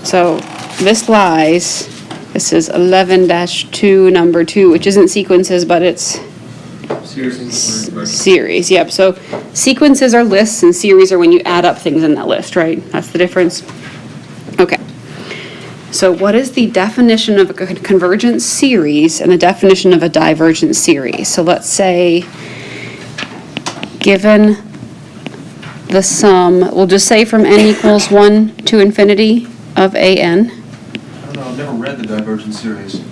So this lies, this is 11-2, number 2, which isn't sequences, but it's series. Yep, so sequences are lists and series are when you add up things in that list, right? That's the difference. Okay. So what is the definition of a convergent series and the definition of a divergent series? So let's say, given the sum, we'll just say from n equals 1 to infinity of an. I don't know, I've never read the divergent series.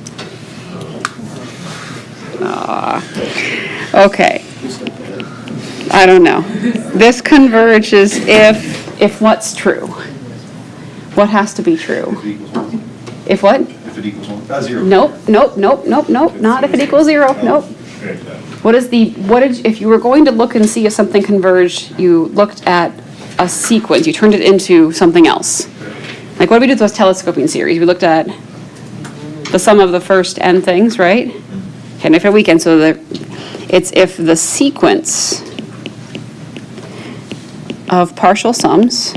Okay. I don't know. This converges if what's true? What has to be true? If it equals 1. If what? If it equals 1. 0. Nope, not if it equals 0, nope. If you were going to look and see if something converged, you looked at a sequence, you turned it into something else. Like what did we do with those telescoping series? We looked at the sum of the first n things, right? Okay, and if a weekend, so it's if the sequence of partial sums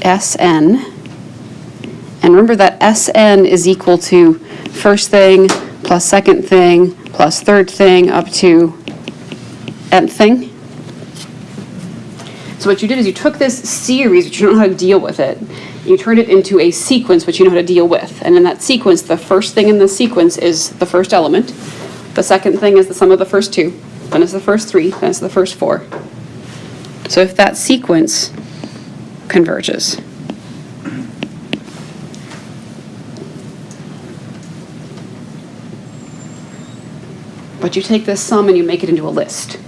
Sn, and remember that Sn is equal to first thing plus second thing plus third thing up to nth thing. So what you did is you took this series, but you don't know how to deal with it. You turned it into a sequence, which you know how to deal with. And in that sequence, the first thing in the sequence is the first element. The second thing is the sum of the first 2. Then it's the first 3. Then it's the first 4. So if that sequence converges. But you take this sum and you make it into a list,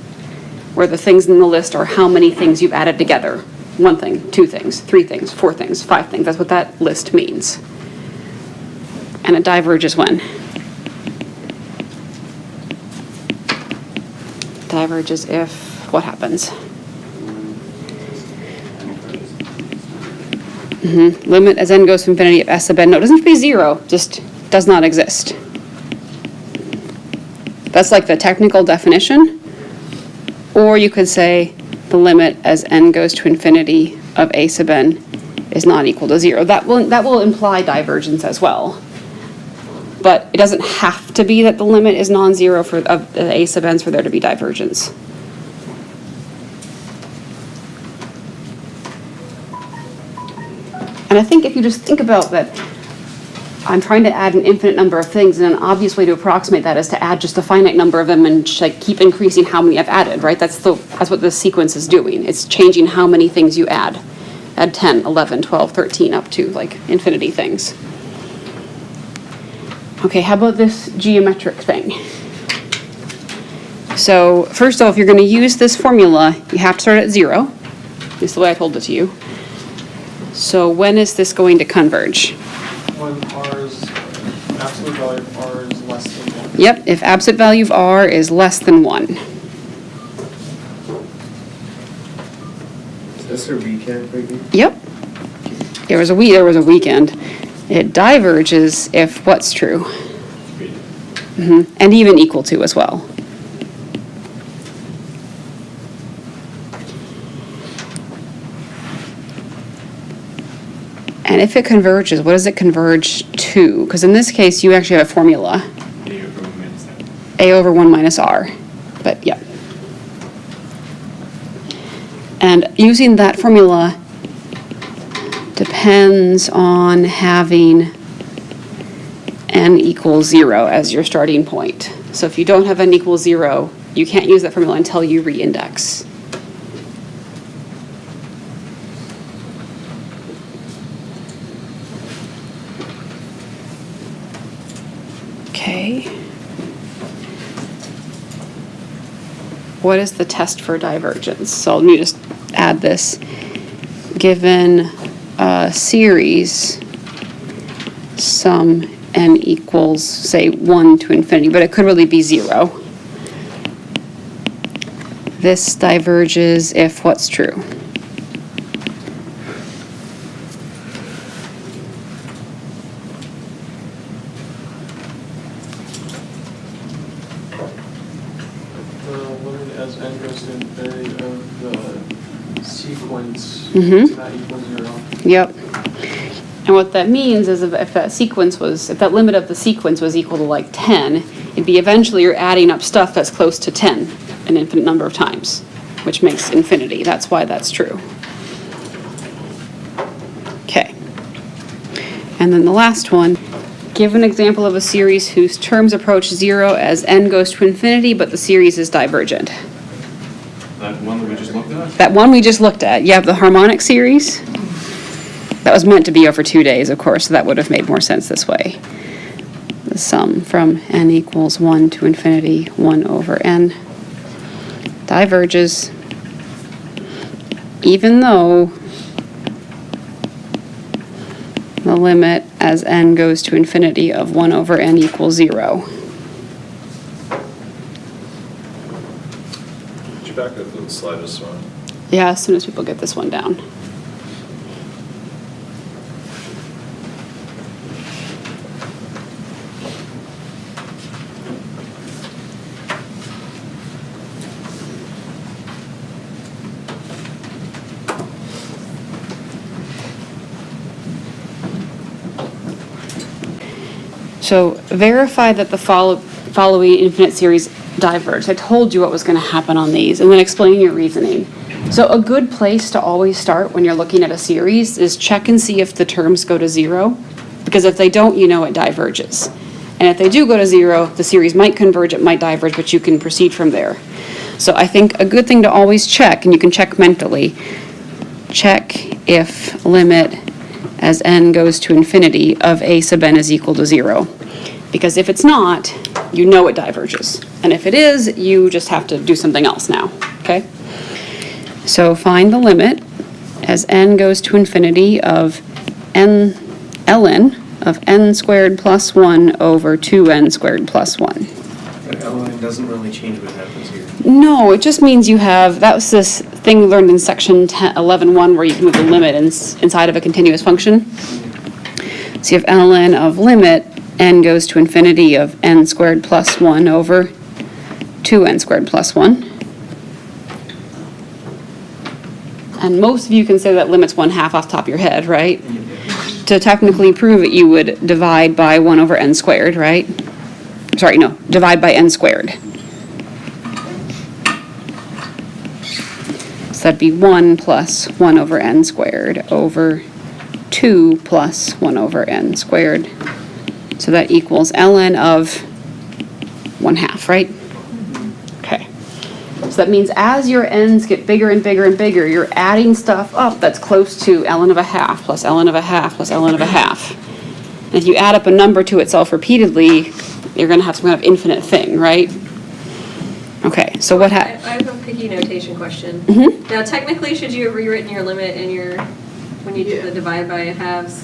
where the things in the list are how many things you've added together. 1 thing, 2 things, 3 things, 4 things, 5 things. That's what that list means. And it diverges when? Diverges if what happens? Limit as n goes to infinity of s sub n. No, it doesn't have to be 0, just does not exist. That's like the technical definition. Or you could say the limit as n goes to infinity of a sub n is not equal to 0. That will imply divergence as well. But it doesn't have to be that the limit is non-zero of a sub n's for there to be divergence. And I think if you just think about that, I'm trying to add an infinite number of things, and an obvious way to approximate that is to add just a finite number of them and like keep increasing how many I've added, right? That's what this sequence is doing. It's changing how many things you add. Add 10, 11, 12, 13, up to like infinity things. Okay, how about this geometric thing? So first off, if you're going to use this formula, you have to start at 0. This is the way I told it to you. So when is this going to converge? When absolute value of r is less than 1. Yep, if absolute value of r is less than 1. Is this a weekend figure? Yep. There was a weekend. It diverges if what's true? And even equal to as well. And if it converges, what does it converge to? Because in this case, you actually have a formula. A over 1 minus r. But yeah. And using that formula depends on having n equals 0 as your starting point. So if you don't have n equals 0, you can't use that formula until you reindex. Okay. What is the test for divergence? So let me just add this. Given a series, sum n equals, say, 1 to infinity, but it could really be 0. This diverges if what's true? The limit as n goes to infinity of the sequence, Mhm. so that equals 0. Yep. And what that means is if that limit of the sequence was equal to like 10, it'd be eventually you're adding up stuff that's close to 10 an infinite number of times, which makes infinity. That's why that's true. Okay. And then the last one, give an example of a series whose terms approach 0 as n goes to infinity, but the series is divergent. That one that we just looked at? That one we just looked at, you have the harmonic series. That was meant to be over 2 days, of course, so that would have made more sense this way. The sum from n equals 1 to infinity, 1 over n, diverges, even though the limit as n goes to infinity of 1 over n equals 0. Could you back up the slide just one? Yeah, as soon as people get this one down. So verify that the following infinite series diverge. I told you what was going to happen on these, and then explain your reasoning. So a good place to always start when you're looking at a series is check and see if the terms go to 0, because if they don't, you know it diverges. And if they do go to 0, the series might converge, it might diverge, but you can proceed from there. So I think a good thing to always check, and you can check mentally, check if limit as n goes to infinity of a sub n is equal to 0. Because if it's not, you know it diverges. And if it is, you just have to do something else now, okay? So find the limit as n goes to infinity of ln of n squared plus 1 over 2n squared plus 1. But ln doesn't really change what happens here. No, it just means you have, that was this thing we learned in section 11.1 where you can move the limit inside of a continuous function. So you have ln of limit n goes to infinity of n squared plus 1 over 2n squared plus 1. And most of you can say that limit's 1/2 off the top of your head, right? To technically prove it, you would divide by 1 over n squared, right? Sorry, no, divide by n squared. So that'd be 1 plus 1 over n squared over 2 plus 1 over n squared. So that equals ln of 1/2, right? Okay. So that means as your n's get bigger and bigger and bigger, you're adding stuff up that's close to ln of 1/2 plus ln of 1/2 plus ln of 1/2. And if you add up a number to itself repeatedly, you're going to have some kind of infinite thing, right? Okay, so what I happened? have a picky notation question. Mhm. Now, technically, should you have rewritten your limit in when you did the divide by halves?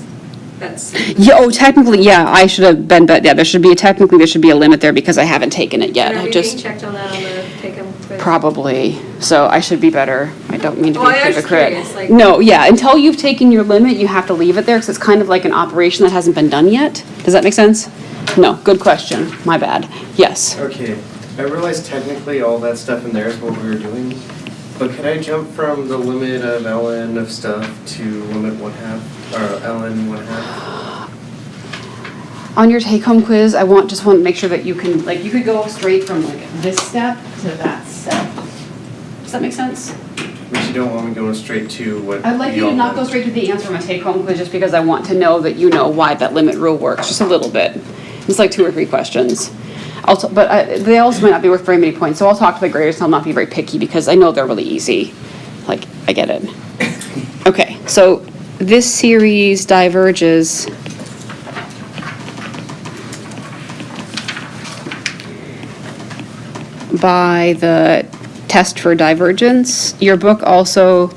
That's, Yeah, oh, technically, yeah, I should have been, but yeah, there should be a limit there because I haven't taken it yet. and are I you being just, checked on that on the take-home quiz? probably, so I should be better. I don't mean to be Well, a I was hypocrite. curious, like- No, yeah, until you've taken your limit, you have to leave it there because it's kind of like an operation that hasn't been done yet. Does that make sense? No, good question, my bad. Yes. Okay, I realize technically all that stuff in there is what we were doing, but can I jump from the limit of ln of stuff to limit 1/2, or ln 1/2? On your take-home quiz, just want to make sure that you can, like, you could go straight from like this step to that step. Does that make sense? But you don't want me going straight to what? I'd like you to y'all not go want. straight to the answer of my take-home quiz, just because I want to know that you know why that limit rule works, just a little bit. It's like 2 or 3 questions. They also might not be worth very many points, so I'll talk to the graders and I'll not be very picky, because I know they're really easy. Like, I get it. Okay, so this series diverges by the test for divergence. Your book also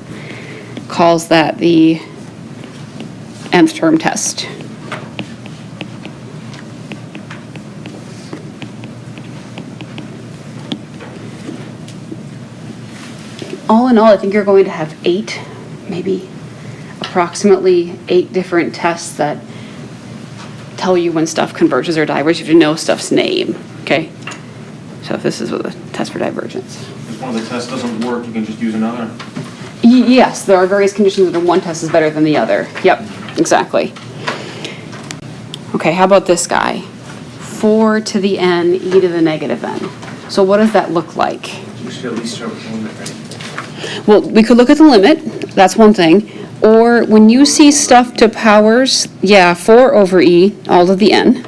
calls that the nth term test. All in all, I think you're going to have 8, maybe approximately 8 different tests that tell you when stuff converges or diverges. You have to know stuff's name, okay? So if this is what the test for divergence. If one of the tests doesn't work, you can just use another. Yes, there are various conditions that one test is better than the other. Yep, exactly. Okay, how about this guy? 4 to the n, e to the negative n. So what does that look like? We should at least start with the limit, right? Well, we could look at the limit, that's one thing. Or when you see stuff to powers, yeah, 4 over e, all to the n.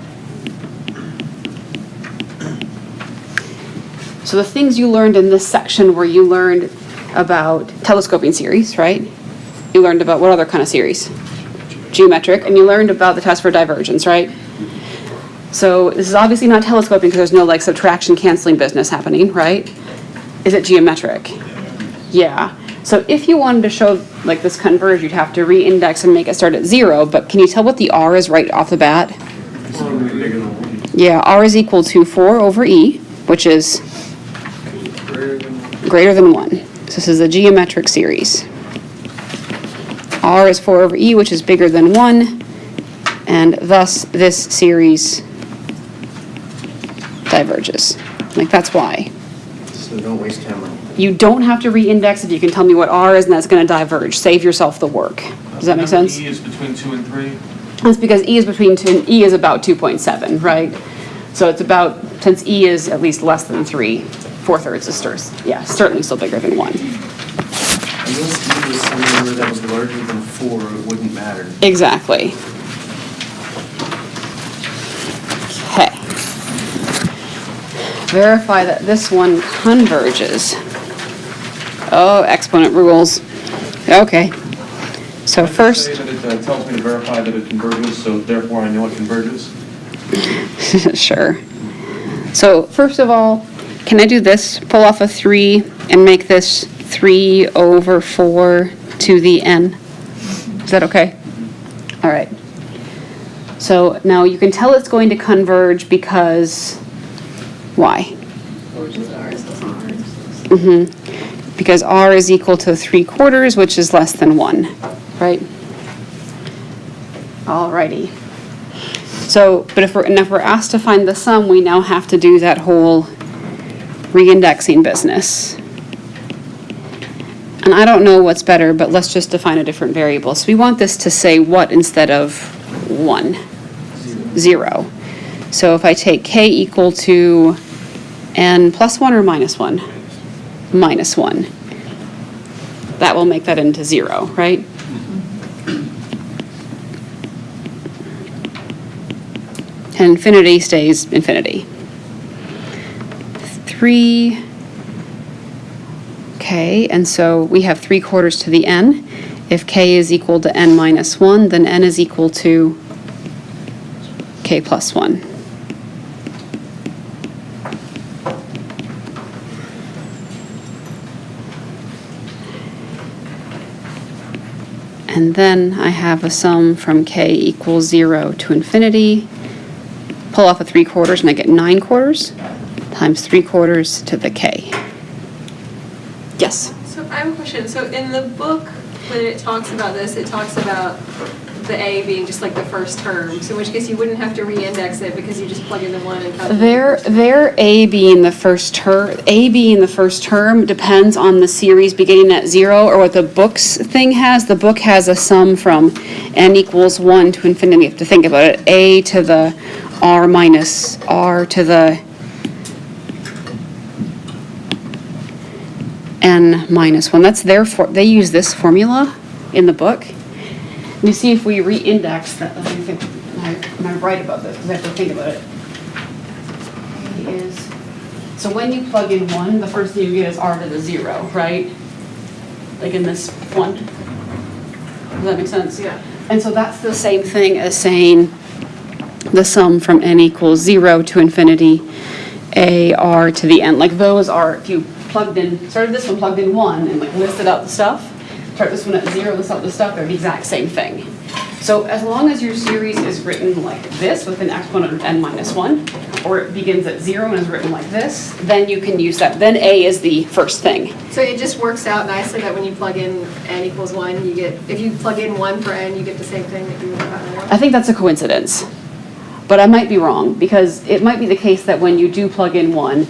So the things you learned in this section where you learned about telescoping series, right? You learned about what other kind of series? Geometric, and you learned about the test for divergence, right? So this is obviously not telescoping because there's no like subtraction canceling business happening, right? Is it geometric? Yeah. So if you wanted to show like this converge, you'd have to re-index and make it start at 0, but can you tell what the r is right off the bat? Yeah, r is equal to 4 over e, which is greater than 1. So this is a geometric series. R is 4 over e, which is bigger than 1, and thus this series diverges. Like, that's why. So don't waste time on it. You don't have to re-index if you can tell me what R is, and that's going to diverge. Save yourself the work. Does that make sense? E is between 2 and 3? That's because E is between 2, and E is about 2.7, right? So it's about, since E is at least less than 3, 4/3 is certainly still bigger than 1. Unless E was some number that was larger than 4, it wouldn't matter. Exactly. Okay. Verify that this one converges. Oh, exponent rules. Okay. So first, Say that it tells me to verify that it converges, so therefore I know it converges? sure. So first of all, can I do this? Pull off a 3 and make this 3 over 4 to the n. Is that okay? All right. So now you can tell it's going to converge because, why? Because r is equal to 3/4, which is less than 1, right? Alrighty. So, but if we're asked to find the sum, we now have to do that whole re-indexing business. And I don't know what's better, but let's just define a different variable. So we want this to say what instead of 1? 0. So if I take k equal to n plus 1 or minus 1? Minus 1. That will make that into 0, right? And infinity stays infinity. 3, okay, and so we have 3/4 to the n. If k is equal to n minus 1, then n is equal to k plus 1. And then I have a sum from k equals 0 to infinity. Pull off a 3/4 and I get 9/4 times 3/4 to the k. Yes? So I have a question. So in the book, when it talks about this, it talks about the A being just like the first term. So in which case you wouldn't have to re-index it because you just plug in the 1 and calculate. Their A being the first term depends on the series beginning at 0 or what the book's thing has. The book has a sum from n equals 1 to infinity. You have to think about it. A to the r minus r to the n minus 1. That's they use this formula in the book. You see if we re-index that, let me think, am I right about this? Because I have to think about it. So when you plug in 1, the first thing you get is r to the 0, right? Like in this one. Does that make sense? Yeah. And so that's the same thing as saying the sum from n equals 0 to infinity, a r to the n. Like those are, if you started this one plugged in 1 and like listed out the stuff, start this one at 0, list out the stuff, they're the exact same thing. So as long as your series is written like this with an exponent of n minus 1, or it begins at 0 and is written like this, then you can use that. Then a is the first thing. So it just works out nicely that when you plug in n equals 1, you get, if you plug in 1 for n, you get the same thing that you would have gotten 1. I think that's a coincidence, but I might be wrong because it might be the case that when you do plug in 1,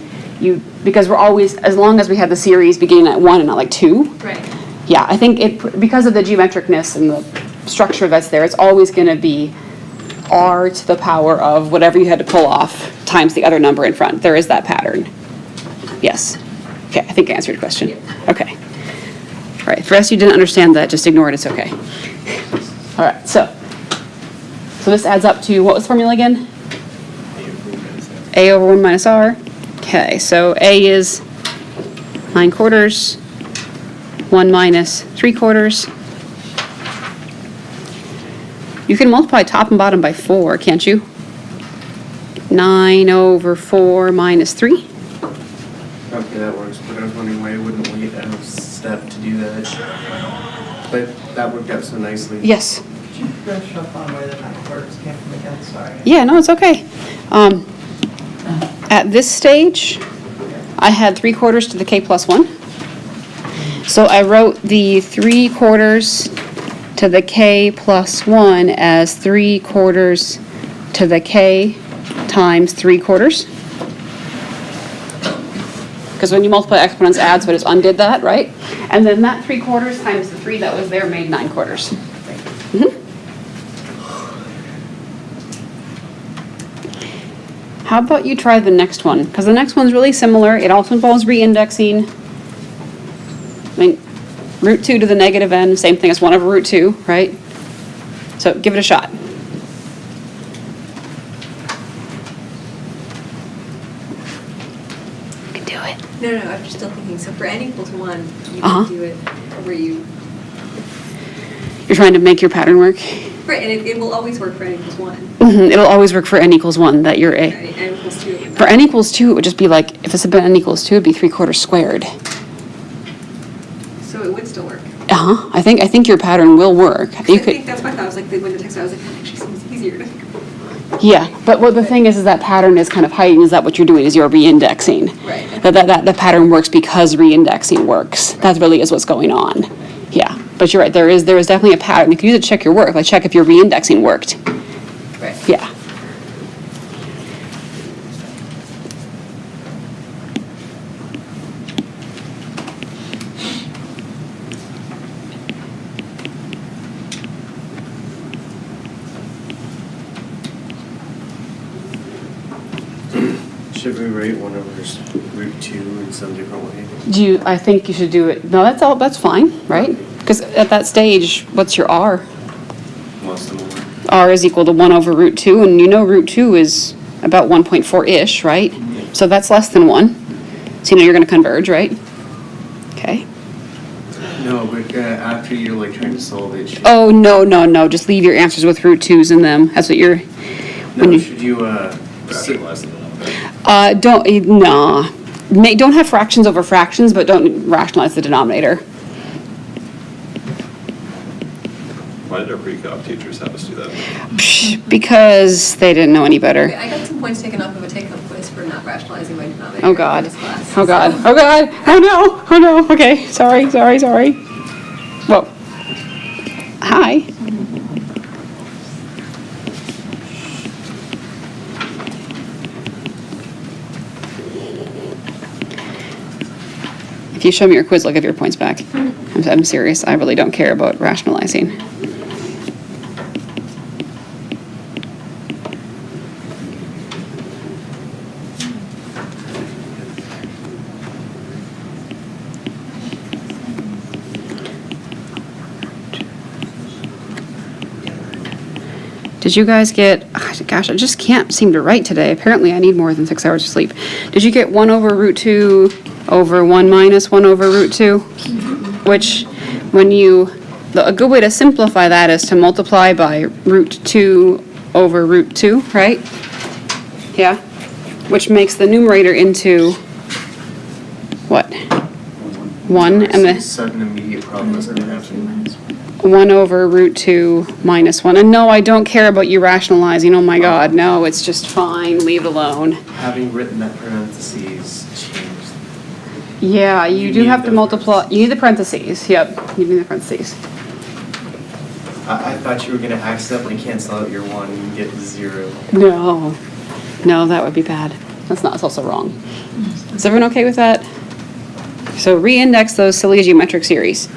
because we're always, as long as we have the series beginning at 1 and not like 2, Right. Yeah, I think because of the geometricness and the structure that's there, it's always going to be r to the power of whatever you had to pull off times the other number in front. There is that pattern. Yes. Okay, I think I answered your question. Okay. All right, for us, you didn't understand that, just ignore it, it's okay. All right, so this adds up to, what was the formula again? A over 1 minus r. Okay, so A is 9/4, 1 minus 3/4. You can multiply top and bottom by 4, can't you? 9 over 4 minus 3. Okay, that works, but I was wondering why I wouldn't wait a step to do that. But that worked out so nicely. Yes. Could you brush up on where the 9/4 came from again? Sorry. Yeah, no, it's okay. At this stage, I had 3/4 to the k plus 1. So I wrote the 3/4 to the k plus 1 as 3/4 to the k times 3/4. Because when you multiply exponents add, so I just undid that, right? And then that 3/4 times the 3 that was there made 9/4. How about you try the next one? Because the next one's really similar. It also involves reindexing. I mean, root 2 to the negative n, same thing as 1 over root 2, right? So give it a shot. You can do it. No, I'm just still thinking, so for n equals 1, you Uh-huh. can do it where you, You're trying to make your pattern work. right, and it will always work for n equals 1. It'll always work for n equals 1, that you're a. Right, n equals 2. For n equals 2, it would just be like, if this had been n equals 2, it'd be 3/4 squared. So it would still work. Uh-huh. I think your pattern will work. You I could. think that's why I thought, I was like, when the text, I was like, that actually seems easier to think about. Yeah, but what the thing is that pattern is kind of hiding, is that what you're doing, is you're reindexing. Right. That the pattern works because reindexing works. That really is what's going on. Yeah, but you're right, there is definitely a pattern. You can use it to check your work, like check if your reindexing worked. Right. Yeah. Should we write 1 over root 2 in some different way? I think you should do it, no, that's fine, right? Because at that stage, what's your r? What's the more? R is equal to 1 over root 2, and you know root 2 is about 1.4-ish, right? So that's less than 1. So you know you're going to converge, right? Okay. No, but after you're like trying to solve it, should, Oh, no, just leave your answers with root 2's in them. That's what you're, when no, you, should you, Rationalize the denominator. don't have fractions over fractions, but don't rationalize the denominator. Why did our pre-calc teachers have us do that? Because they didn't know any better. I got some points taken off of a take-home quiz for not rationalizing my denominator. Oh, God. in this class. Oh, God. Oh, God. Oh, no. Okay. Sorry. Whoa. Hi. If you show me your quiz, I'll give your points back. I'm serious. I really don't care about rationalizing. Did you guys get, gosh, I just can't seem to write today. Apparently I need more than 6 hours of sleep. Did you get 1 over root 2 over 1 minus 1 over root 2? Which, when you, a good way to simplify that is to multiply by root 2 over root 2, right? Yeah? Which makes the numerator into, what? 1, and the sudden immediate problem that's going to happen. 1 over root 2 minus 1. And no, I don't care about you rationalizing. Oh my God, no, it's just fine. Leave it alone. Having written that parentheses changed. Yeah, you You do need have to those multiply. You need the parentheses. Yep, you need the parentheses. I thought you were going to accidentally cancel out your 1 and get 0. No, that would be bad. That's also wrong. Is everyone okay with that? So reindex those silly geometric series.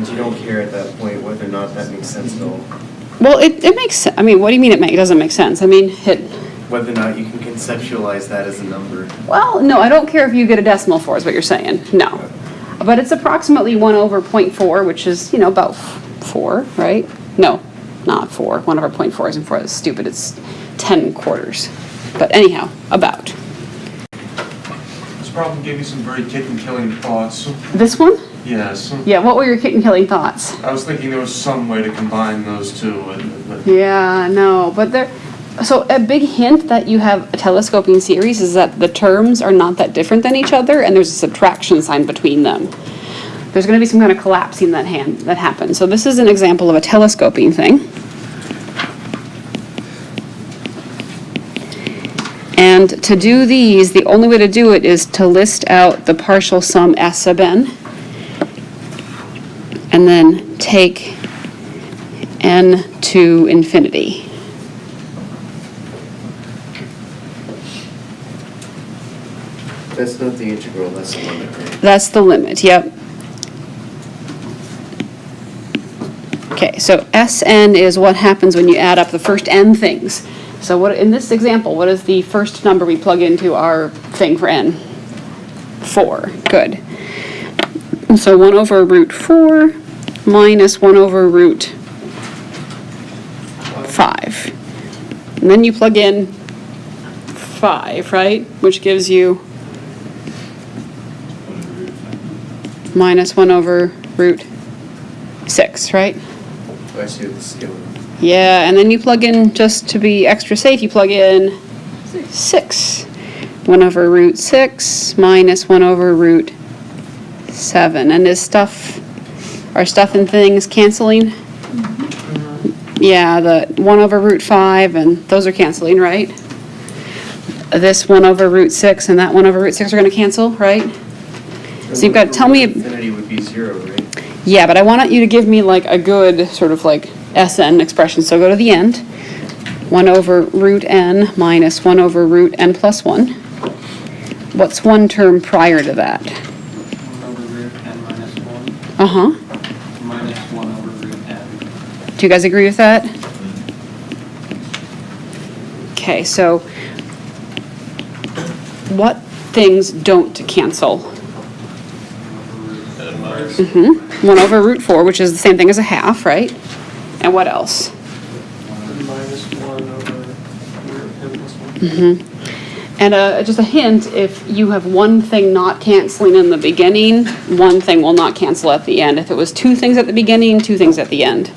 you don't care at that point whether or not that makes sense at all. Well, it makes, I mean, what do you mean it doesn't make sense? I mean, Whether or not you can conceptualize that as a number. well, no, I don't care if you get a decimal for is what you're saying, no. But it's approximately 1 over 0.4, which is, about 4, right? No, not 4. 1 over 0.4 isn't 4, that's stupid, it's 10 quarters. But anyhow, about. This problem gave me some very kitten-killing thoughts. This one? Yes. Yeah, what were your kitten-killing thoughts? I was thinking there was some way to combine those two, but Yeah, no, but so a big hint that you have a telescoping series is that the terms are not that different than each other, and there's a subtraction sign between them. There's going to be some kind of collapsing that happens. So this is an example of a telescoping thing. And to do these, the only way to do it is to list out the partial sum S sub n, and then take n to infinity. That's not the integral, that's the limit, right? That's the limit, yep. Okay, so Sn is what happens when you add up the first n things. So what, in this example, what is the first number we plug into our thing for n? 4, good. So 1 over root 4 minus 1 over root 5. And then you plug in 5, right? Which gives you minus 1 over root 6, right? I see what this is doing. Yeah, and then you plug in, just to be extra safe, you plug in 6. 1 over root 6 minus 1 over root 7. And are stuff and things canceling? Yeah, the 1 over root 5, and those are canceling, right? This 1 over root 6 and that 1 over root 6 are going to cancel, right? So you've got to tell me. Infinity would be 0, right? Yeah, but I want you to give me like a good sort of like Sn expression. So go to the end. 1 over root n minus 1 over root n plus 1. What's one term prior to that? 1 over root n minus 1 Uh-huh. minus 1 over root n. Do you guys agree with that? Okay, so what things don't cancel? 1 over root 4, which is the same thing as a half, right? And what else? Minus 1 over root n plus 1. And just a hint, if you have one thing not canceling in the beginning, one thing will not cancel at the end. If it was 2 things at the beginning, 2 things at the end.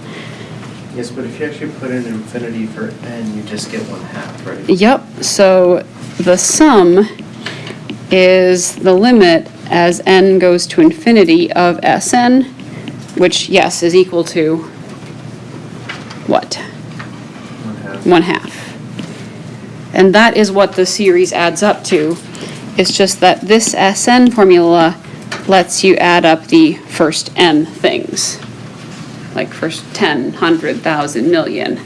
Yes, but if you actually put in infinity for n, you just get 1/2, right? Yep, so the sum is the limit as n goes to infinity of Sn, which, yes, is equal to what? 1/2. 1/2. And that is what the series adds up to. It's just that this Sn formula lets you add up the first n things. Like first 10, 100, 1,000, million.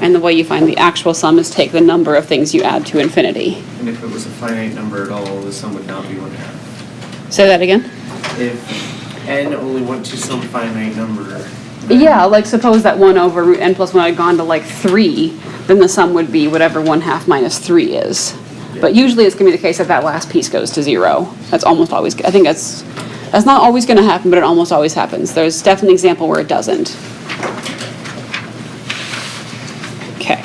And the way you find the actual sum is take the number of things you add to infinity. And if it was a finite number at all, the sum would not be 1/2. Say that again? If n only went to some finite number. Yeah, like suppose that 1 over root n plus 1 had gone to like 3, then the sum would be whatever 1/2 minus 3 is. But usually it's going to be the case that that last piece goes to 0. That's almost always, I think that's not always going to happen, but it almost always happens. There's definitely an example where it doesn't. Okay.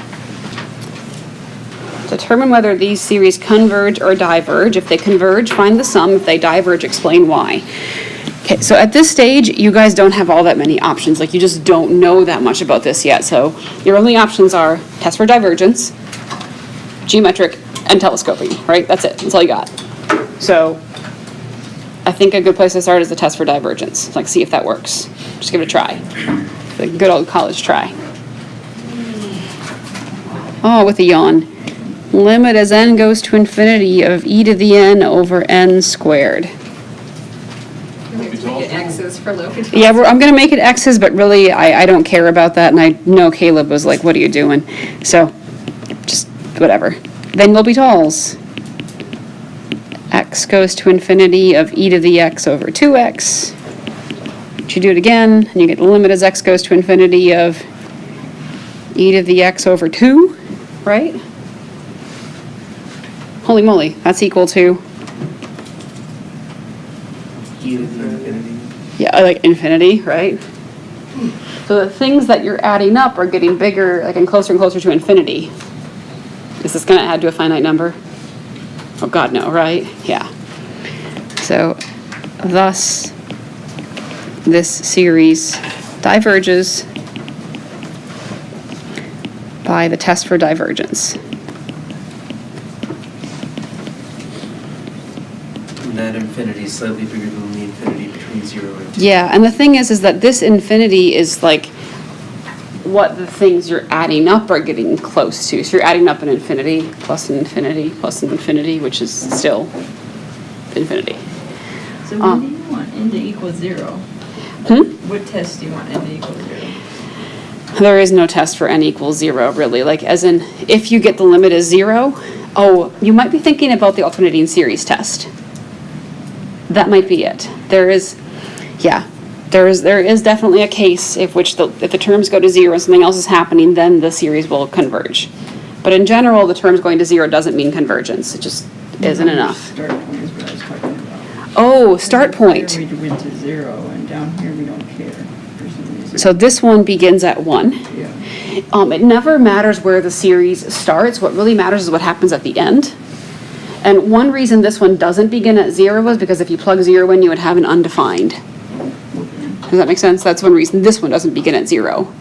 Determine whether these series converge or diverge. If they converge, find the sum. If they diverge, explain why. Okay, so at this stage, you guys don't have all that many options. Like, you just don't know that much about this yet. So your only options are test for divergence, geometric, and telescoping, right? That's it. That's all you got. So I think a good place to start is the test for divergence. Like, see if that works. Just give it a try. Like a good old college try. Oh, with a yawn. Limit as n goes to infinity of e to the n over n squared. Get X's for L'Hopital. Yeah, I'm going to make it x's, but really I don't care about that, and I know Caleb was like, what are you doing? So, just whatever. Then L'Hopital's. X goes to infinity of e to the x over 2x. you do it again, and you get the limit as x goes to infinity of e to the x over 2, right? Holy moly, that's equal to, E to the infinity. yeah, like infinity, right? So the things that you're adding up are getting bigger, like and closer to infinity. Is this going to add to a finite number? Oh God, no, right? Yeah. So thus, this series diverges by the test for divergence. And that infinity is slightly bigger than the infinity between 0 and 2. Yeah, and the thing is that this infinity is like what the things you're adding up are getting close to. So you're adding up an infinity plus an infinity plus an infinity, which is still infinity. So when do you want n to equal 0? What test do you want n to equal 0? There is no test for n equals 0, really. Like, as in, if you get the limit as 0, oh, you might be thinking about the alternating series test. That might be it. There is definitely a case if the terms go to 0 and something else is happening, then the series will converge. But in general, the terms going to 0 doesn't mean convergence. It just isn't enough. Start point is what I was talking about. Oh, start point. Here we went to 0, and down here we don't care for some reason. So this one begins at 1. Yeah. It never matters where the series starts. What really matters is what happens at the end. And one reason this one doesn't begin at 0 was because if you plug 0 in, you would have an undefined. Does that make sense? That's one reason this one doesn't begin at 0.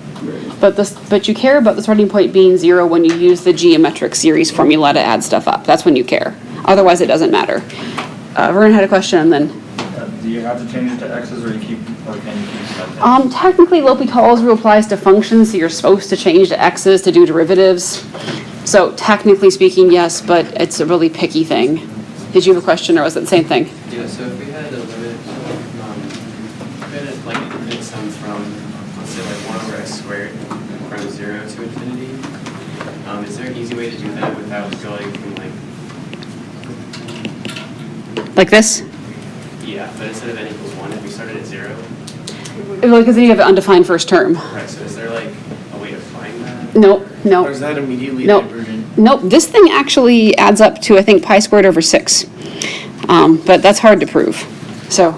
But you care about the starting point being 0 when you use the geometric series formula to add stuff up. That's when you care. Otherwise, it doesn't matter. Vern had a question, and then. Do you have to change it to x's, or can you keep that? Technically, L'Hopital's rule applies to functions, so you're supposed to change to x's to do derivatives. So technically speaking, yes, but it's a really picky thing. Did you have a question, or was it the same thing? Yeah, so if we had a limit, like infinite sum from, let's say like 1 over x squared from 0 to infinity, is there an easy way to do that without going from Like this? yeah, but instead of n equals 1, if we started at 0? Because then you have an undefined first term. Right, so is there like a way to find that? Nope. Or is that immediately Nope. divergent? Nope, this thing actually adds up to, I think, pi squared over 6. But that's hard to prove, so.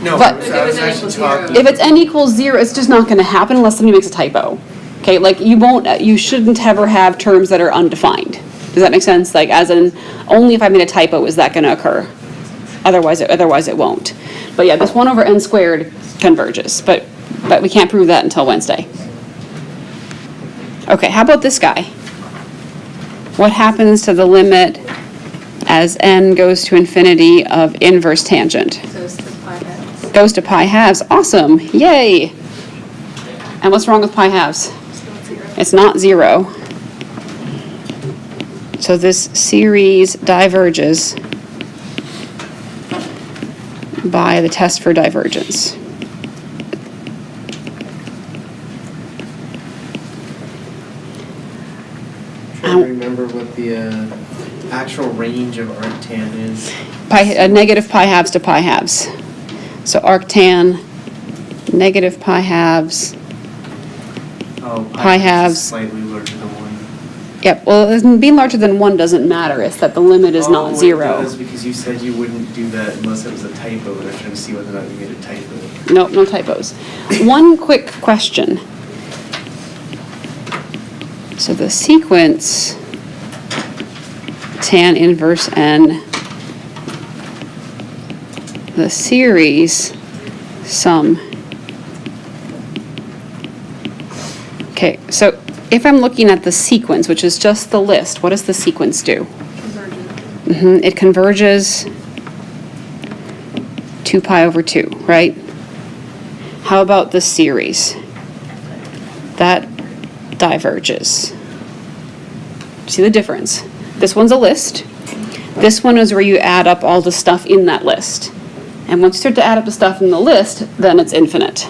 No, But- I was actually talking. If it's n equals 0, it's just not gonna happen unless somebody makes a typo. Okay, like you shouldn't ever have terms that are undefined. Does that make sense? Like, as in, only if I made a typo is that gonna occur. Otherwise it won't. But yeah, this 1 over n squared converges, but we can't prove that until Wednesday. Okay, how about this guy? What happens to the limit as n goes to infinity of inverse tangent? Goes to pi halves. Goes to pi halves. Awesome. Yay. And what's wrong with pi halves? It's not 0. It's not 0. So this series diverges by the test for divergence. Trying to remember what the actual range of arctan is. Negative pi halves to pi halves. So arctan, negative pi halves. Oh, Pi halves. Slightly larger than 1. Yep, well, being larger than 1 doesn't matter. It's that the limit is not 0. It does, because you said you wouldn't do that unless it was a typo, and I'm trying to see whether or not you made a typo. Nope, no typos. One quick question. So the sequence tan inverse n, the series sum. Okay, so if I'm looking at the sequence, which is just the list, what does the sequence do? Convergent. It converges 2 pi over 2, right? How about the series? That diverges. See the difference? This one's a list. This one is where you add up all the stuff in that list. And once you start to add up the stuff in the list, then it's infinite.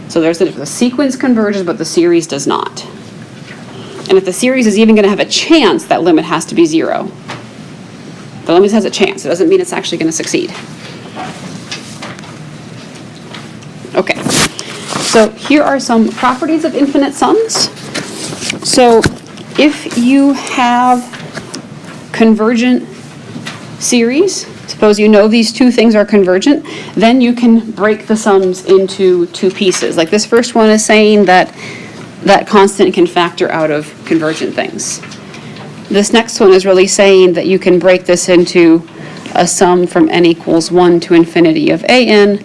So there's the sequence converges, but the series does not. And if the series is even going to have a chance, that limit has to be 0. The limit has a chance. It doesn't mean it's actually going to succeed. Okay. So here are some properties of infinite sums. So if you have convergent series, suppose you know these two things are convergent, then you can break the sums into two pieces. Like this first one is saying that that constant can factor out of convergent things. This next one is really saying that you can break this into a sum from n equals 1 to infinity of an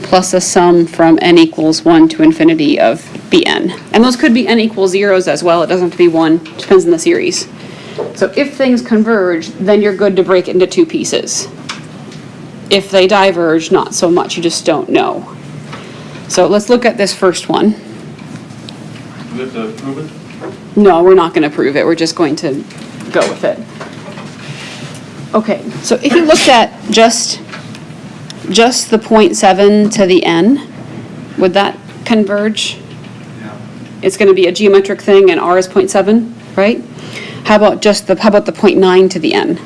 plus a sum from n equals 1 to infinity of bn. And those could be n equals zeros as well. It doesn't have to be 1. It depends on the series. So if things converge, then you're good to break it into two pieces. If they diverge, not so much. You just don't know. So let's look at this first one. Do we have to prove it? No, we're not going to prove it. We're just going to go with it. Okay, so if you looked at just the 0.7 to the n, would that converge? Yeah. It's going to be a geometric thing, and r is 0.7, right? How about the 0.9 to the n?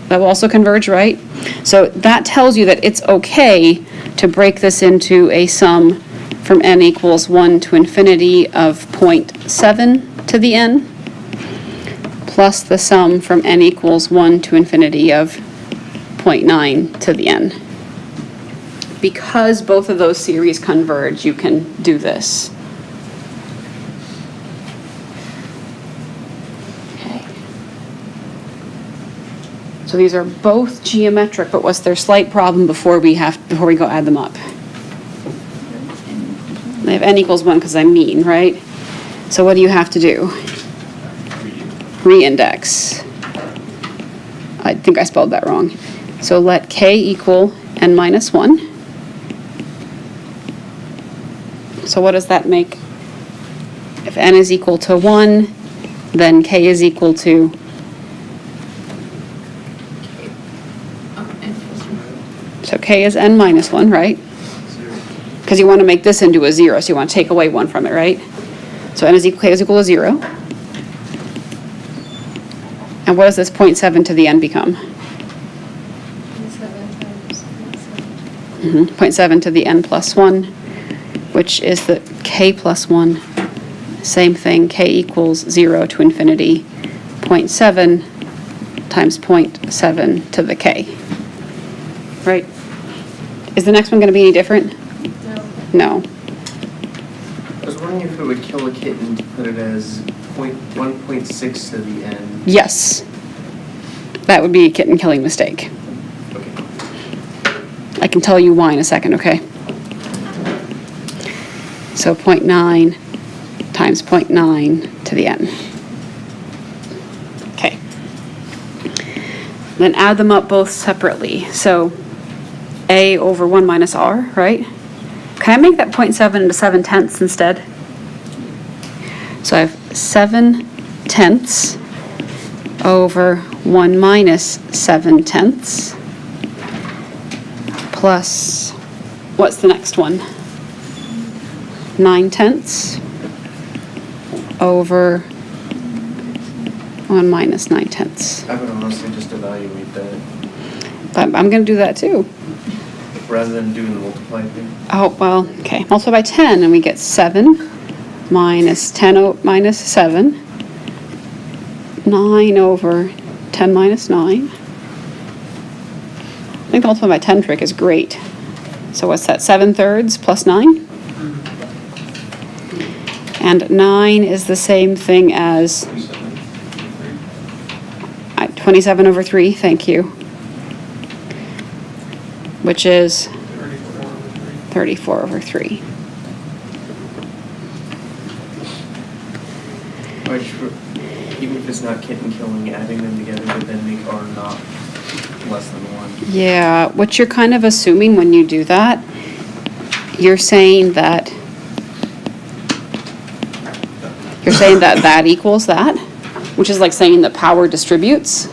That will also converge, right? So that tells you that it's okay to break this into a sum from n equals 1 to infinity of 0.7 to the n, plus the sum from n equals 1 to infinity of 0.9 to the n. Because both of those series converge, you can do this. Okay. So these are both geometric, but what's their slight problem before we go add them up? They have n equals 1 because I'm mean, right? So what do you have to do? Reindex. I think I spelled that wrong. So let k equal n minus 1. So what does that make? If n is equal to 1, then k is equal to so k is n minus 1, right? Because you want to make this into a 0, so you want to take away 1 from it, right? So k is equal to 0. And what does this 0.7 to the n become? 0.7 to the n plus 1, which is the k plus 1. Same thing, k equals 0 to infinity, 0.7 times 0.7 to the k. Right? Is the next one going to be any different? No. I was wondering if it would kill a kitten to put it as 1.6 to the n. Yes. That would be a kitten killing mistake. Okay. I can tell you why in a second, okay? So 0.9 times 0.9 to the n. Okay. Then add them up both separately. So a over 1 minus r, right? Can I make that 0.7 into 7/10 instead? So I have 7/10 over 1 minus 7/10 plus, what's the next one? 9/10 over 1 minus 9/10. I would honestly just evaluate that But I'm going to do that too. rather than doing the multiply thing. Oh, well, okay. Multiply by 10 and we get 7 minus 10 minus 7. 9 over 10 minus 9. I think the multiply by 10 trick is great. So what's that? 7/3 plus 9? And 9 is the same thing as 27 over 3, thank you. Which is 34 over 3. Even if it's not kitten killing, adding them together would then make r not less than 1. Yeah, what you're kind of assuming when you do that, you're saying that that equals that, which is like saying that power distributes.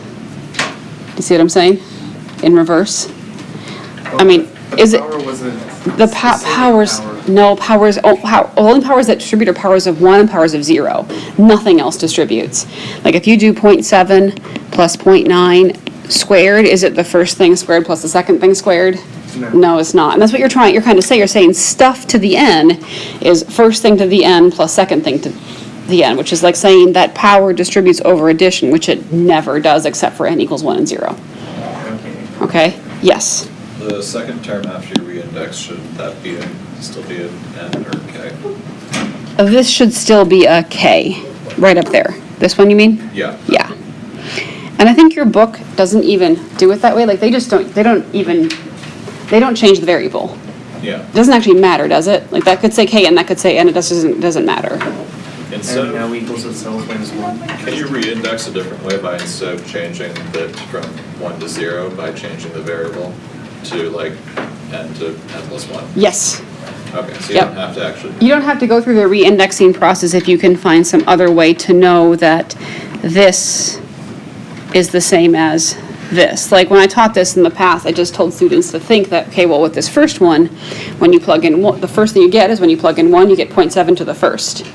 You see what I'm saying? In reverse. I mean, is it the powers? No, powers. Only powers that distribute are powers of 1 and powers of 0. Nothing else distributes. Like if you do 0.7 plus 0.9 squared, is it the first thing squared plus the second thing squared? No, it's not. And that's what you're kind of saying. You're saying stuff to the n is first thing to the n plus second thing to the n, which is like saying that power distributes over addition, which it never does except for n equals 1 and 0. Okay? Yes. The second term after you reindex, should that be still be an N or K? This should still be a k, right up there. This one you mean? Yeah. Yeah. And I think your book doesn't even do it that way. Like they don't change the variable. Yeah. It doesn't actually matter, does it? Like that could say k and that could say n, it doesn't matter. Instead And now of, equals itself minus 1. can you reindex a different way by instead of changing the from 1 to 0 by changing the variable to like n to n plus 1? Yes. Okay, so you Yep. don't have to actually. You don't have to go through the reindexing process if you can find some other way to know that this is the same as this. Like when I taught this in the past, I just told students to think that, okay, well with this first one, when you plug in one, the first thing you get is when you plug in 1, you get 0.7 to the first.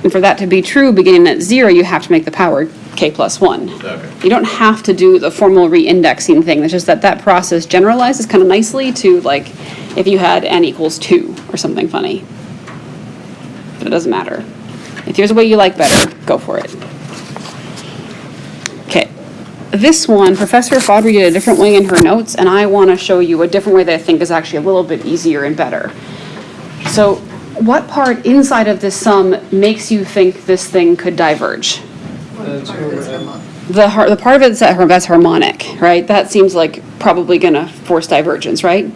And for that to be true, beginning at 0, you have to make the power k plus 1. Okay. You don't have to do the formal reindexing thing. It's just that process generalizes kind of nicely to like if you had n equals 2 or something funny. But it doesn't matter. If there's a way you like better, go for it. Okay. This one, Professor Fodry did a different way in her notes, and I want to show you a different way that I think is actually a little bit easier and better. So what part inside of this sum makes you think this thing could diverge? The part of it that's harmonic, right? That seems like probably going to force divergence, right?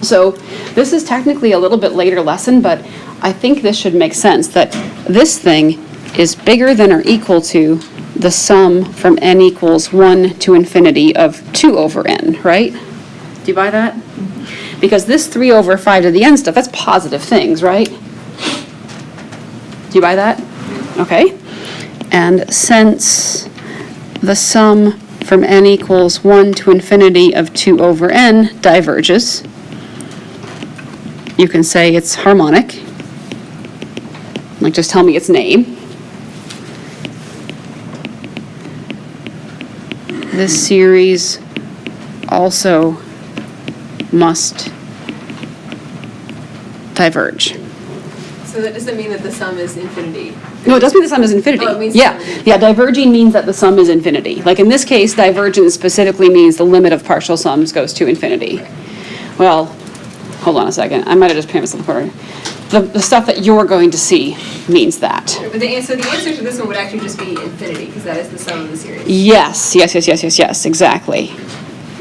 So this is technically a little bit later lesson, but I think this should make sense that this thing is bigger than or equal to the sum from n equals 1 to infinity of 2 over n, right? Do you buy that? Because this 3 over 5 to the n stuff, that's positive things, right? Do you buy that? Okay. And since the sum from n equals 1 to infinity of 2 over n diverges, you can say it's harmonic. Like just tell me its name. This series also must diverge. So that doesn't mean that the sum is infinity. No, it does mean the sum is infinity. Oh, it means Yeah, infinity. yeah, diverging means that the sum is infinity. Like in this case, divergence specifically means the limit of partial sums goes to infinity. Well, hold on a second. I might have just paid myself a quarter. The stuff that you're going to see means that. But so the answer to this one would actually just be infinity, because that is the sum of the series. Yes, exactly.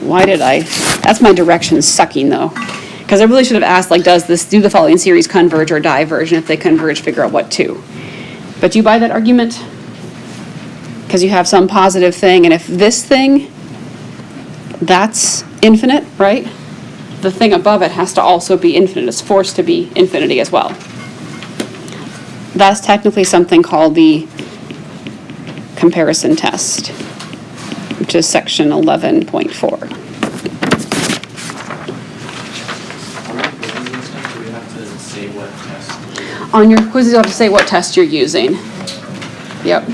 Why did that's my directions sucking though. Because I really should have asked, like, do the following series converge or diverge? And if they converge, figure out what to. But do you buy that argument? Because you have some positive thing, and if this thing, that's infinite, right? The thing above it has to also be infinite. It's forced to be infinity as well. That's technically something called the comparison test, which is section 11.4. Do we have to say what test? On your quizzes, you have to say what test you're using. Yep.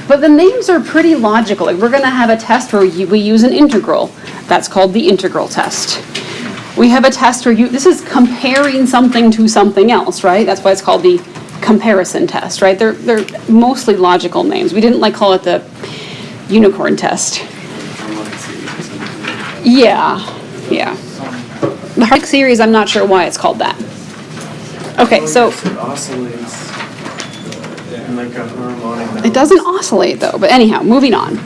But the names are pretty logical. Like we're going to have a test where we use an integral. That's called the integral test. We have a test where this is comparing something to something else, right? That's why it's called the comparison test, right? They're mostly logical names. We didn't call it the unicorn test. Yeah. The harmonic series, I'm not sure why it's called that. Okay, so It oscillates in like a harmonic. it doesn't oscillate though, but anyhow, moving on.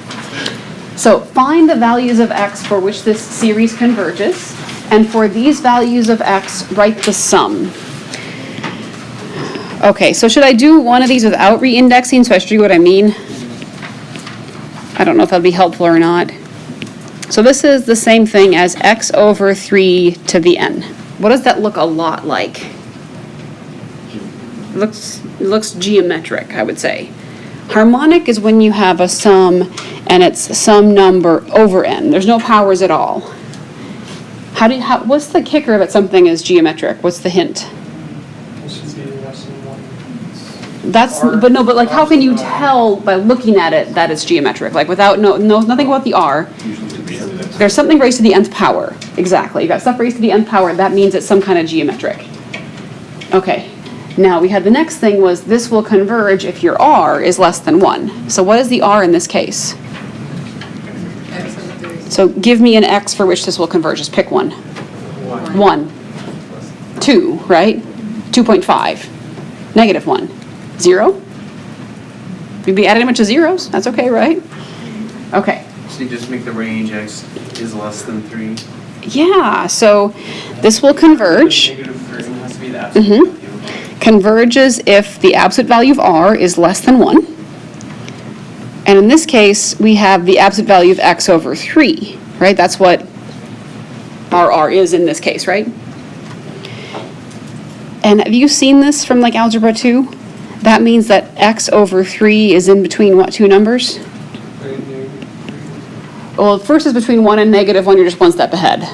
So find the values of x for which this series converges, and for these values of x, write the sum. Okay, so should I do one of these without reindexing so I show you what I mean? I don't know if that'll be helpful or not. So this is the same thing as x over 3 to the n. What does that look a lot like? It looks geometric, I would say. Harmonic is when you have a sum and it's some number over n. There's no powers at all. What's the kicker that something is geometric? What's the hint? It should be less than 1. But like how can you tell by looking at it that it's geometric? Like without nothing about the r. Usually to the end. there's something raised to the nth power. Exactly. You got stuff raised to the nth power. That means it's some kind of geometric. Okay. Now we had the next thing was this will converge if your r is less than 1. So what is the r in this case? So give me an x for which this will converge. Just pick one. 1. 2, right? 2.5. Negative 1. 0? We'd be adding a bunch of zeros. That's okay, right? Okay. So you just make the range x is less than 3. Yeah, so this will converge. Negative 3 has to be the absolute value. Converges if the absolute value of r is less than 1. And in this case, we have the absolute value of x over 3, right? That's what our r is in this case, right? And have you seen this from like algebra 2? That means that x over 3 is in between what two numbers? Well, first is between 1 and negative 1, you're just one step ahead.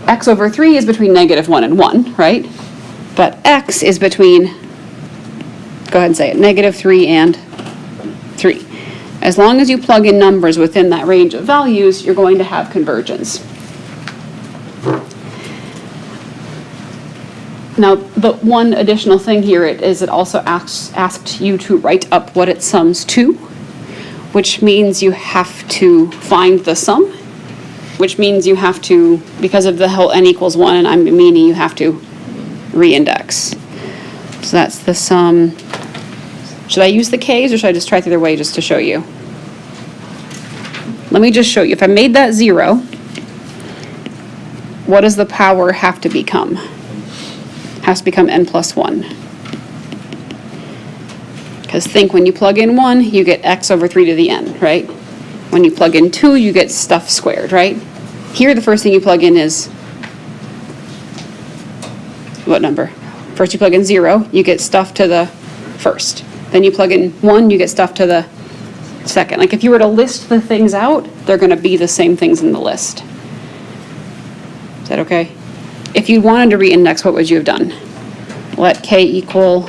X over 3 is between negative 1 and 1, right? But x is between, go ahead and say it, negative 3 and 3. As long as you plug in numbers within that range of values, you're going to have convergence. Now, the one additional thing here is it also asked you to write up what it sums to, which means you have to find the sum, which means you have to, because of the whole n equals 1 and I'm meaning you have to reindex. So that's the sum. Should I use the k's or should I just try it the other way just to show you? Let me just show you. If I made that 0, what does the power have to become? Has to become n plus 1. Because think, when you plug in 1, you get x over 3 to the n, right? When you plug in 2, you get stuff squared, right? Here, the first thing you plug in is what number? First you plug in 0, you get stuff to the first. Then you plug in 1, you get stuff to the second. Like if you were to list the things out, they're going to be the same things in the list. Is that okay? If you wanted to reindex, what would you have done? Let k equal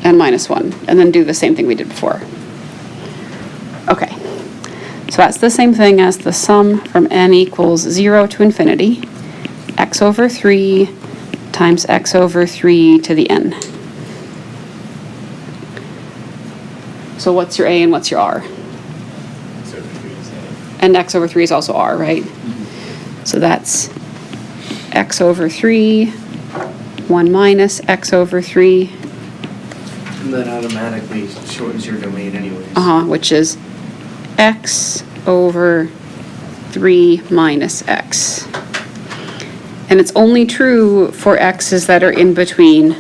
n minus 1, and then do the same thing we did before. Okay, so that's the same thing as the sum from n equals 0 to infinity, x over 3 times x over 3 to the n. So what's your a and what's your r? And x over 3 is also r, right? So that's x over 3, 1 minus x over 3. And that automatically shortens your domain anyways. Which is x over 3 minus x. And it's only true for x's that are in between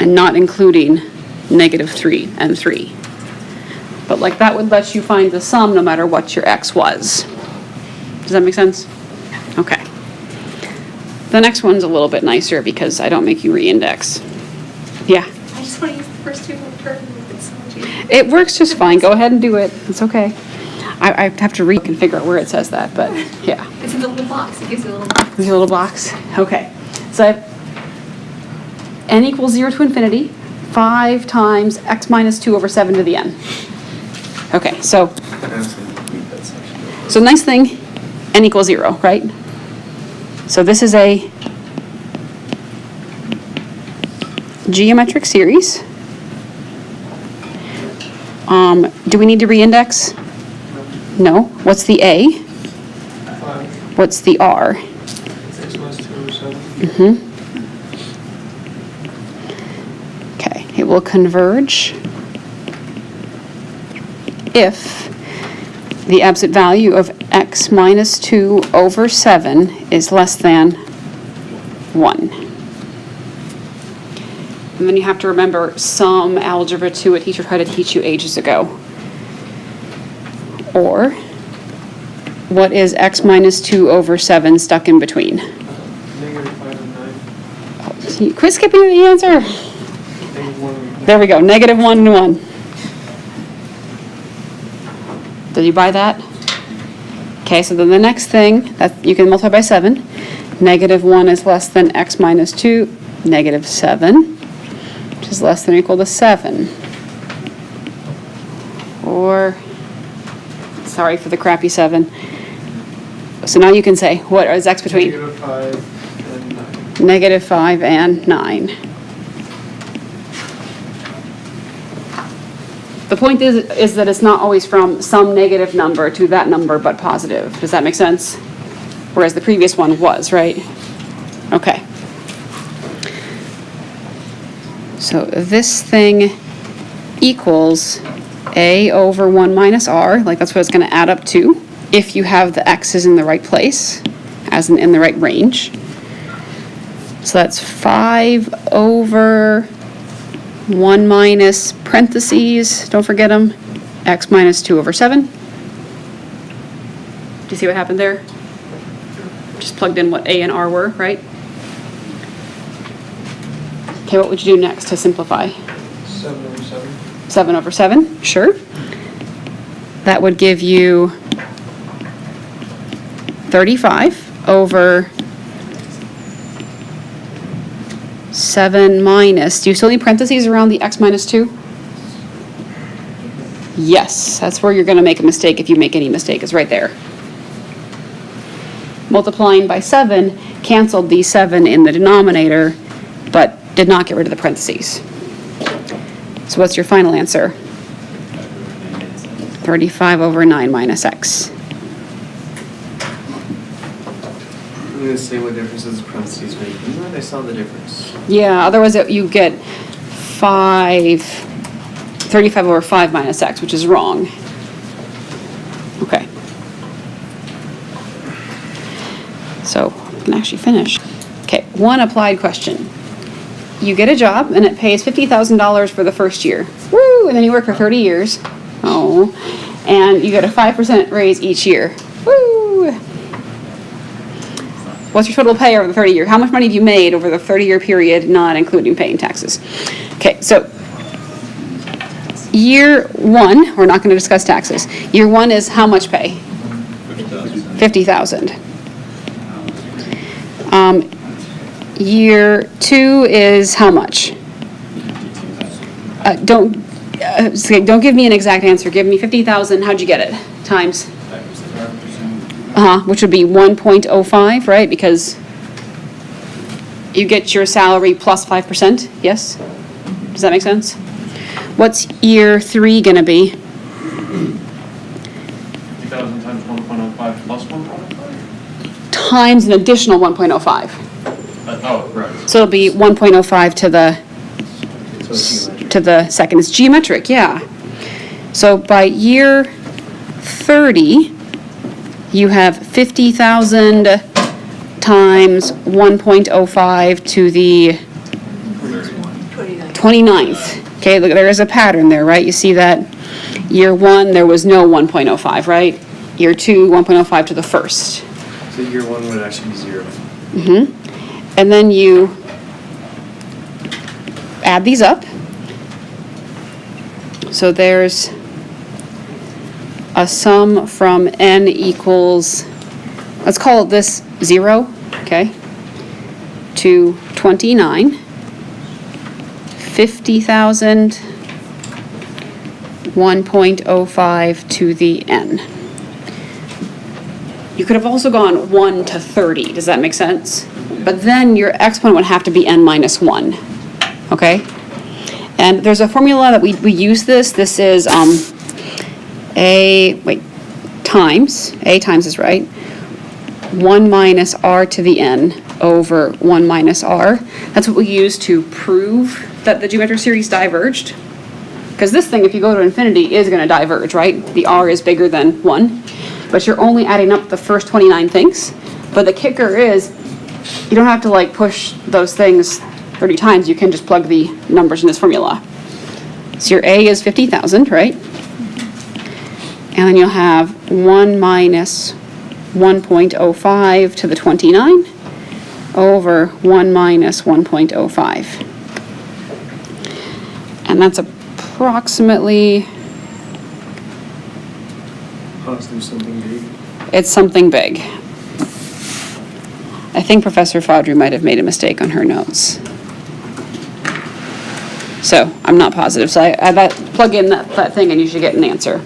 and not including negative 3 and 3. But like that would let you find the sum no matter what your x was. Does that make sense? Okay. The next one's a little bit nicer because I don't make you reindex. Yeah. I just want to use the first two terms with it so much. It works just fine. Go ahead and do it. It's okay. I have to read and figure out where it says that, but yeah. It's in the little box. It gives you a little box. There's a little box. Okay. So I have n equals 0 to infinity, 5 times x minus 2 over 7 to the n. Okay, so nice thing, n equals 0, right? So this is a geometric series. Do we need to reindex? No. What's the a? 5. What's the r? 6 minus 2 over 7. Okay, it will converge if the absolute value of x minus 2 over 7 is less than 1. And then you have to remember some algebra 2 a teacher tried to teach you ages ago. Or, what is x minus 2 over 7 stuck in between? Negative 5 and 9. Quit skipping the answer. Negative 1 and 9. There we go, negative 1 and 1. Did you buy that? Okay, so then the next thing, that you can multiply by 7. Negative 1 is less than x minus 2, negative 7, which is less than or equal to 7. or, sorry for the crappy 7. So now you can say, what is x between? Negative 5 and 9. -5 and 9. The point is that it's not always from some negative number to that number, but positive. Does that make sense? Whereas the previous one was, right? Okay. So this thing equals a over 1 minus r, like that's what it's going to add up to, if you have the x's in the right place, as in the right range. So that's 5 over 1 minus parentheses, don't forget them, x minus 2 over 7. Do you see what happened there? Just plugged in what a and r were, right? Okay, what would you do next to simplify? 7 over 7. 7 over 7, sure. That would give you 35 over 7 minus, do you still need parentheses around the x minus 2? Yes, that's where you're going to make a mistake if you make any mistake, is right there. Multiplying by 7 canceled the 7 in the denominator, but did not get rid of the parentheses. So what's your final answer? 35 over 9 minus x. I'm gonna say what difference does the parentheses make? I'm glad I saw the difference. Yeah, otherwise you get 35 over 5 minus x, which is wrong. Okay. So, I can actually finish. Okay, one applied question. You get a job and it pays $50,000 for the first year. Woo! And then you work for 30 years. Oh. And you get a 5% raise each year. Woo! What's your total pay over the 30 year? How much money have you made over the 30-year period, not including paying taxes? Okay, so year 1, we're not going to discuss taxes. Year 1 is how much pay? 50,000. Year 2 is how much? Don't give me an exact answer. Give me 50,000. How'd you get it? Times? Which would be 1.05, right? Because you get your salary plus 5%. Yes? Does that make sense? What's year 3 going to be? 50,000 times 1.05 plus 1.05? Times an additional 1.05. Oh, right. So it'll be 1.05 to the So it's geometric. to the second. It's geometric, yeah. So by year 30, you have 50,000 times 1.05 to the 29th. Okay, look, there is a pattern there, right? You see that year 1, there was no 1.05, right? Year 2, 1.05 to the first. So year 1 would actually be 0. And then you add these up. So there's a sum from n equals, let's call this 0, okay, to 29, 50,000, 1.05 to the n. You could have also gone 1 to 30, does that make sense? But then your exponent would have to be n minus 1, okay? And there's a formula that we use this. This is a times is right, 1 minus r to the n over 1 minus r. That's what we use to prove that the geometric series diverged. Because this thing, if you go to infinity, is going to diverge, right? The r is bigger than 1. But you're only adding up the first 29 things. But the kicker is, you don't have to like push those things 30 times. You can just plug the numbers in this formula. So your a is 50,000, right? And then you'll have 1 minus 1.05 to the 29 over 1 minus 1.05. And that's approximately, Positive something big. it's something big. I think Professor Fodry might have made a mistake on her notes. So I'm not positive. So I plug in that thing and you should get an answer.